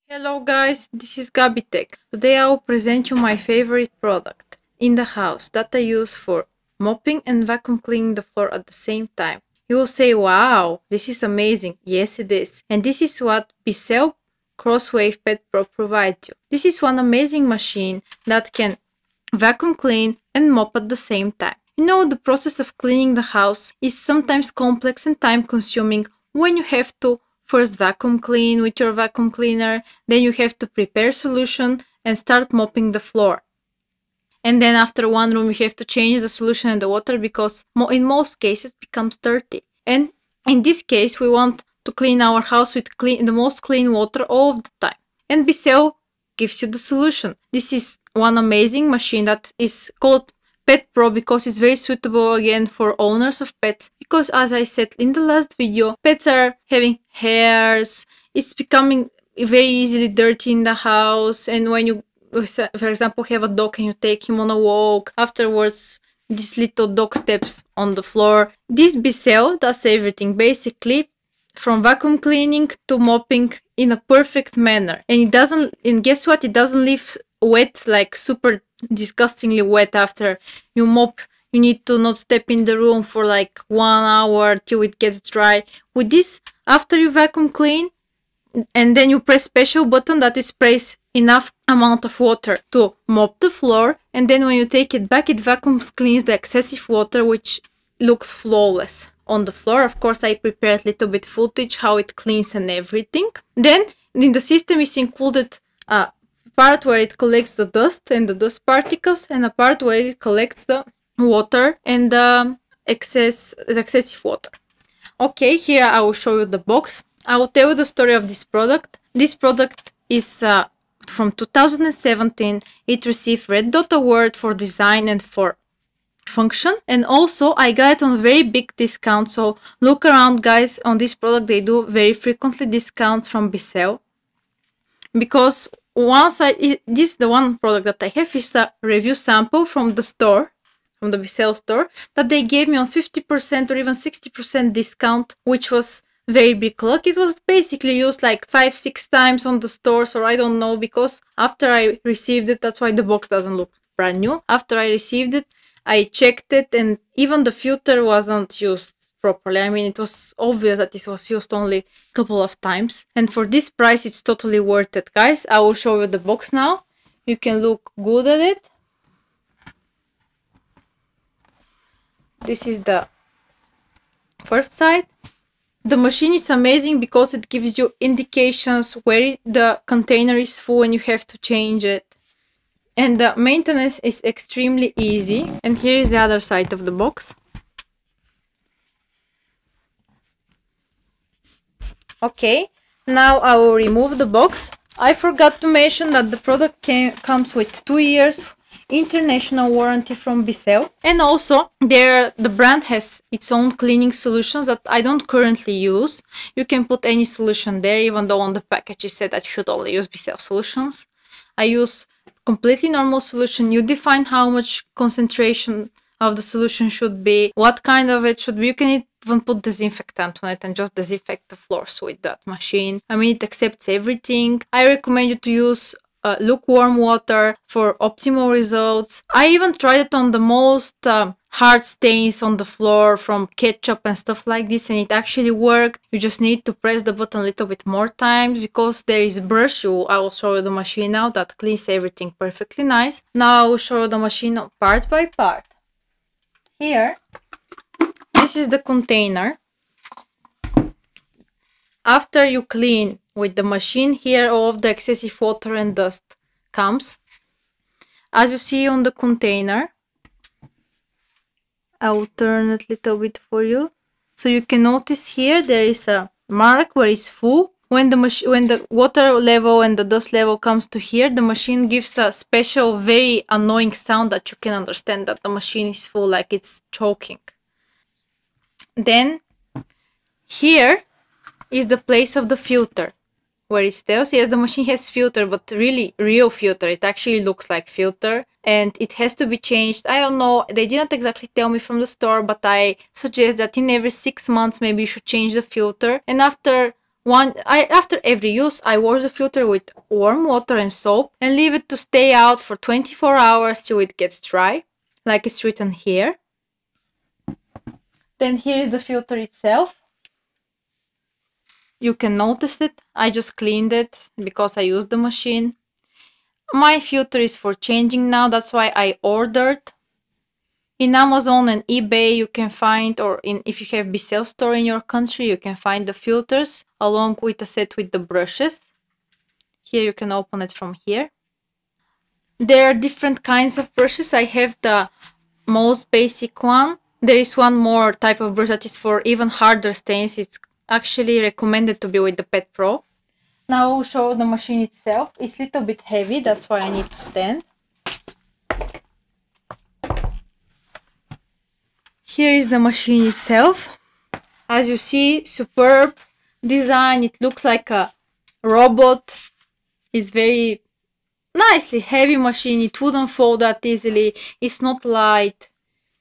Hello guys, this is Gabby Tech. Today I will present you my favorite product in the house that I use for mopping and vacuum cleaning the floor at the same time. You will say, wow, this is amazing. Yes, it is. And this is what Bissell Crosswave Pet Pro provides you. This is one amazing machine that can vacuum clean and mop at the same time. You know, the process of cleaning the house is sometimes complex and time consuming when you have to first vacuum clean with your vacuum cleaner, then you have to prepare solution and start mopping the floor. And then after one room you have to change the solution and the water because in most cases it becomes dirty. And in this case we want to clean our house with the most clean water all of the time. And Bissell gives you the solution. This is one amazing machine that is called Pet Pro because it's very suitable again for owners of pets, because as I said in the last video, pets are having hairs, it's becoming very easily dirty in the house, and when you, for example, have a dog and you take him on a walk, afterwards these little dog steps on the floor. This Bissell does everything basically, from vacuum cleaning to mopping in a perfect manner, and it doesn't, and guess what, it doesn't leave wet, like super disgustingly wet after you mop. You need to not step in the room for like 1 hour till it gets dry. With this, after you vacuum clean and then you press special button that is sprays enough amount of water to mop the floor, and then when you take it back, it vacuum cleans the excessive water, which looks flawless on the floor. Of course, I prepared a little bit footage how it cleans and everything. Then in the system is included a part where it collects the dust and the dust particles, and a part where it collects the water and the excessive water. Okay, here I will show you the box. I will tell you the story of this product. This product is from 2017. It received Red Dot Award for design and for function, and also I got it on very big discount. So look around guys, on this product they do very frequently discounts from Bissell, because this is the one product that I have is a review sample from the store, from the Bissell store, that they gave me on 50% or even 60% discount, which was very big luck. It was basically used like 5-6 times on the stores, or I don't know, because after I received it, that's why the box doesn't look brand new. After I received it, I checked it, and even the filter wasn't used properly. I mean, it was obvious that this was used only a couple of times, and for this price it's totally worth it, guys. I will show you the box now. You can look good at it. This is the first side. The machine is amazing because it gives you indications where the container is full and you have to change it, and the maintenance is extremely easy. And here is the other side of the box. Okay, now I will remove the box. I forgot to mention that the product comes with 2 years international warranty from Bissell, and also the brand has its own cleaning solutions that I don't currently use. You can put any solution there, even though on the package it said that you should only use Bissell solutions. I use completely normal solution. You define how much concentration of the solution should be, what kind of it should be. You can even put disinfectant on it and just disinfect the floors with that machine. I mean, it accepts everything. I recommend you to use lukewarm water for optimal results. I even tried it on the most hard stains on the floor from ketchup and stuff like this, and it actually worked. You just need to press the button a little bit more times because there is brush. I will show you the machine now that cleans everything perfectly nice. Now I will show you the machine part by part. Here, this is the container. After you clean with the machine, here all of the excessive water and dust comes. As you see on the container, I will turn it a little bit for you. So you can notice here there is a mark where it's full. When the water level and the dust level comes to here, the machine gives a special, very annoying sound that you can understand that the machine is full, like it's choking. Then here is the place of the filter, where it tells, yes, the machine has filter, but really real filter. It actually looks like filter, and it has to be changed. I don't know, they didn't exactly tell me from the store, but I suggest that in every 6 months maybe you should change the filter. And after After every use, I wash the filter with warm water and soap and leave it to stay out for 24 hours till it gets dry, like it's written here. Then here is the filter itself. You can notice it. I just cleaned it because I used the machine. My filter is for changing now, that's why I ordered. In Amazon and eBay you can find, or if you have Bissell store in your country, you can find the filters along with a set with the brushes. Here you can open it from here. There are different kinds of brushes. I have the most basic one. There is one more type of brush that is for even harder stains. It's actually recommended to be with the Pet Pro. Now I'll show the machine itself. It's a little bit heavy, that's why I need to stand. Here is the machine itself. As you see, superb design. It looks like a robot. It's very nicely heavy machine. It wouldn't fall that easily. It's not light.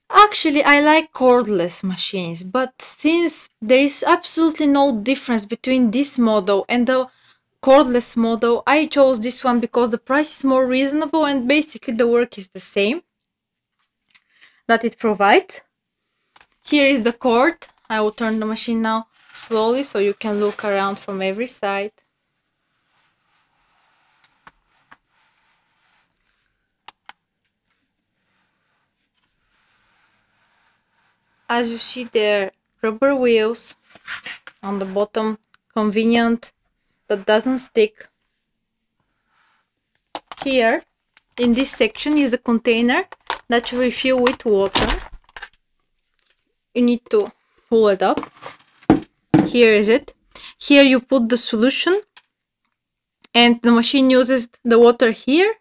Actually, I like cordless machines, but since there is absolutely no difference between this model and the cordless model, I chose this one because the price is more reasonable and basically the work is the same that it provides. Here is the cord. I will turn the machine now slowly so you can look around from every side. As you see, there are rubber wheels on the bottom, convenient, that doesn't stick. Here in this section is the container that you refill with water. You need to pull it up. Here is it. Here you put the solution and the machine uses the water here.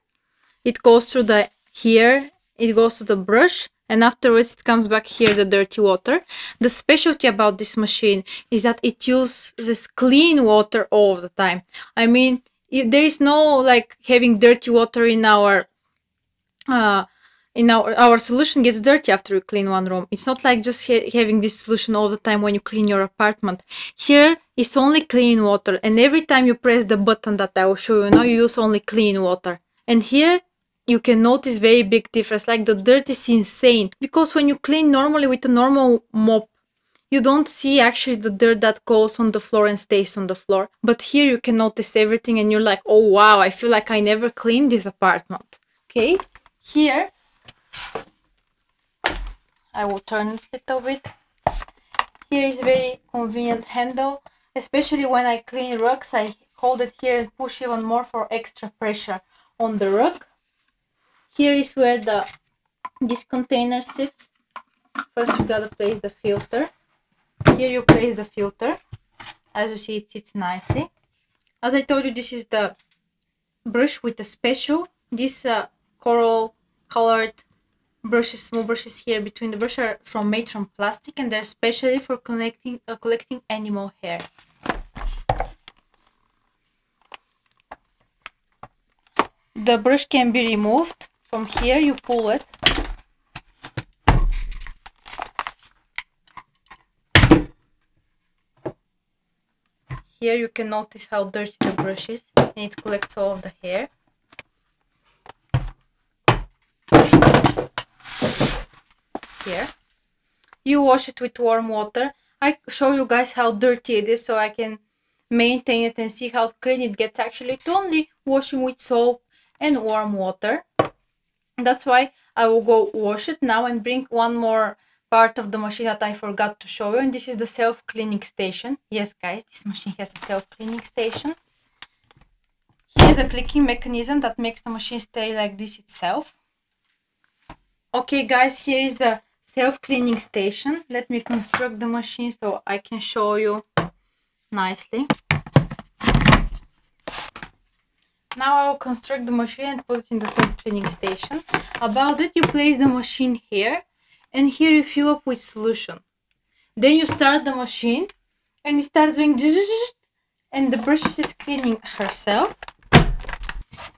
It goes through the here, it goes to the brush, and afterwards it comes back here, the dirty water. The specialty about this machine is that it uses clean water all the time. I mean, there is no like having dirty water in our solution gets dirty after you clean one room. It's not like just having this solution all the time when you clean your apartment. Here it's only clean water, and every time you press the button that I will show you now, you use only clean water. And here you can notice very big difference, like the dirt is insane, because when you clean normally with a normal mop, you don't see actually the dirt that goes on the floor and stays on the floor. But here you can notice everything and you're like, oh wow, I feel like I never cleaned this apartment. Okay, here I will turn it a little bit. Here is very convenient handle, especially when I clean rugs. I hold it here and push even more for extra pressure on the rug. Here is where this container sits. First you gotta place the filter. Here you place the filter. As you see, it sits nicely. As I told you, this is the brush with the special. This coral colored brushes, small brushes here between the brush are made from plastic, and they're specially for collecting animal hair. The brush can be removed. From here you pull it. Here you can notice how dirty the brush is, and it collects all of the hair. Here you wash it with warm water. I show you guys how dirty it is so I can maintain it and see how clean it gets. Actually, it's only washing with soap and warm water. That's why I will go wash it now and bring one more part of the machine that I forgot to show you, and this is the self-cleaning station. Yes guys, this machine has a self-cleaning station. Here's a clicking mechanism that makes the machine stay like this itself. Okay guys, here is the self-cleaning station. Let me construct the machine so I can show you nicely. Now I will construct the machine and put it in the self-cleaning station. About it, you place the machine here, and here you fill up with solution. Then you start the machine and you start doing zzz, and the brush is cleaning herself.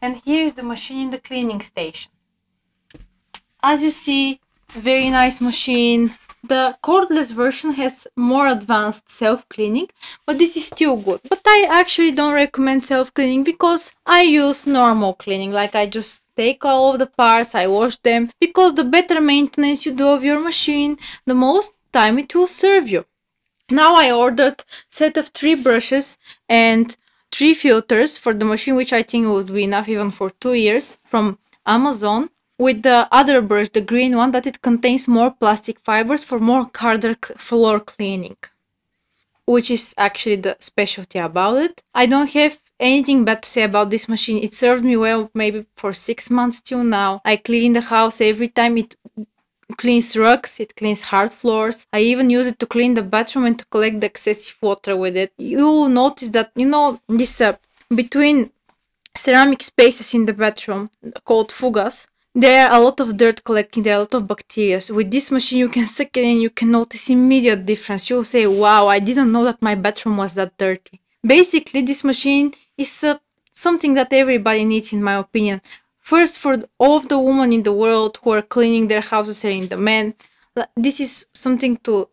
And here is the machine in the cleaning station. As you see, very nice machine, The cordless version has more advanced self-cleaning, but this is still good. But I actually don't recommend self-cleaning because I use normal cleaning. Like, I just take all of the parts, I wash them, because the better maintenance you do of your machine, the most time it will serve you. Now I ordered set of 3 brushes and 3 filters for the machine, which I think would be enough even for 2 years, from Amazon. With the other brush, the green one, that it contains more plastic fibers for more harder floor cleaning, which is actually the specialty about it. I don't have anything bad to say about this machine. It served me well maybe for 6 months till now. I clean the house every time. It cleans rugs, it cleans hard floors. I even use it to clean the bathroom and to collect the excessive water with it. You'll notice that, you know, this between ceramic spaces in the bathroom called fugas, there are a lot of dirt collecting, there are a lot of bacteria. So with this machine you can suck it in, you can notice immediate difference. You'll say, wow, I didn't know that my bathroom was that dirty. Basically, this machine is something that everybody needs, in my opinion. First, for all of the women in the world who are cleaning their houses and the men, this is something to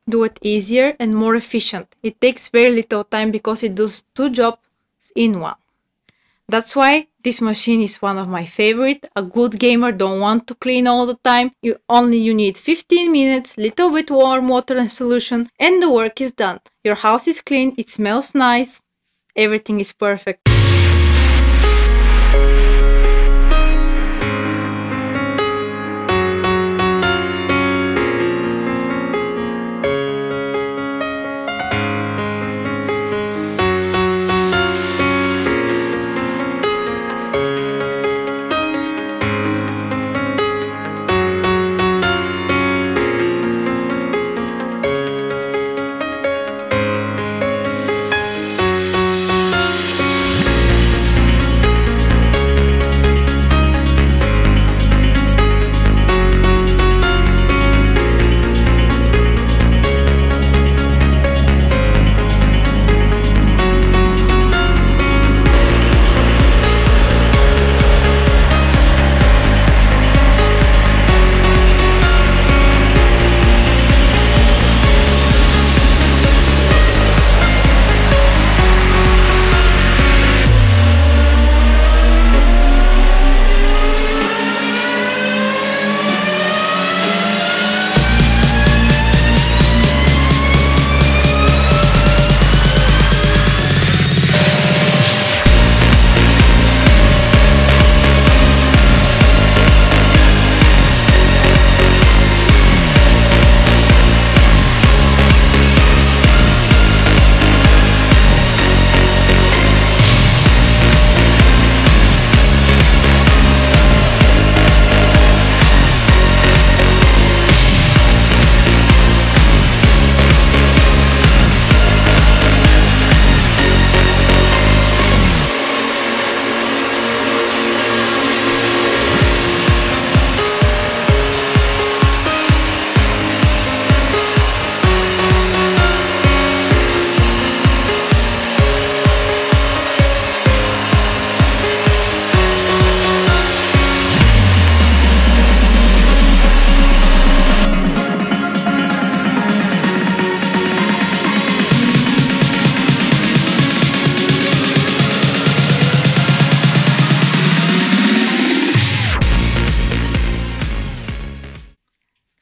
do it easier and more efficient. It takes very little time because it does 2 jobs in one. That's why this machine is one of my favorite. A good gamer don't want to clean all the time. You need 15 minutes, little bit warm water and solution, and the work is done. Your house is clean, it smells nice, everything is perfect.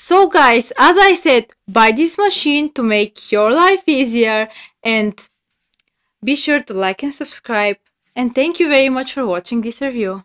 So guys, as I said, buy this machine to make your life easier, and be sure to like and subscribe, and thank you very much for watching this review.